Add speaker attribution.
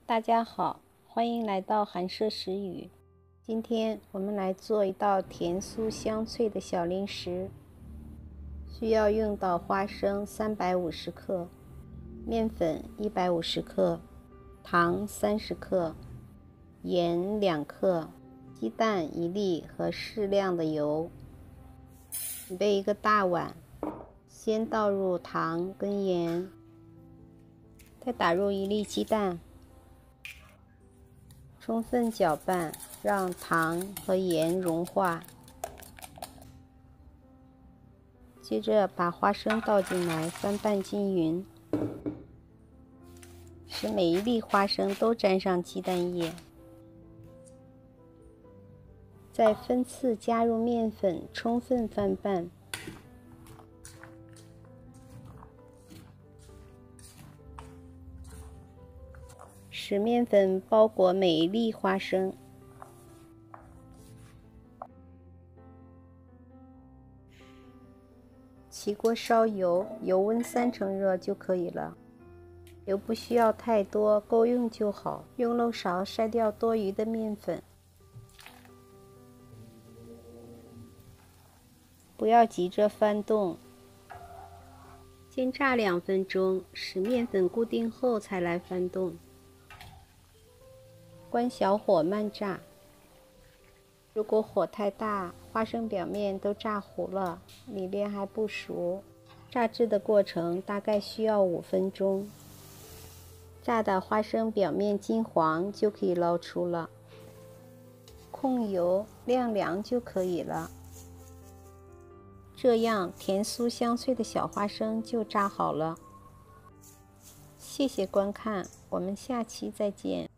Speaker 1: 大家好，欢迎来到韩舍食语。今天我们来做一道甜酥香脆的小零食，需要用到花生350克、面粉150克、糖30克、盐2克、鸡蛋1粒和适量的油。准备一个大碗，先倒入糖跟盐，再打入1粒鸡蛋。充分搅拌，让糖和盐融化。接着把花生倒进来，翻拌均匀，使每一粒花生都沾上鸡蛋液。再分次加入面粉，充分翻拌。使面粉包裹每一粒花生。起锅烧油，油温3成热就可以了。油不需要太多，够用就好。用漏勺筛掉多余的面粉。不要急着翻动，先炸2分钟，使面粉固定后才来翻动。关小火慢炸。如果火太大，花生表面都炸糊了，里面还不熟。炸制的过程大概需要5分钟。炸的花生表面金黄就可以捞出了。控油晾凉就可以了。这样甜酥香脆的小花生就炸好了。谢谢观看，我们下期再见。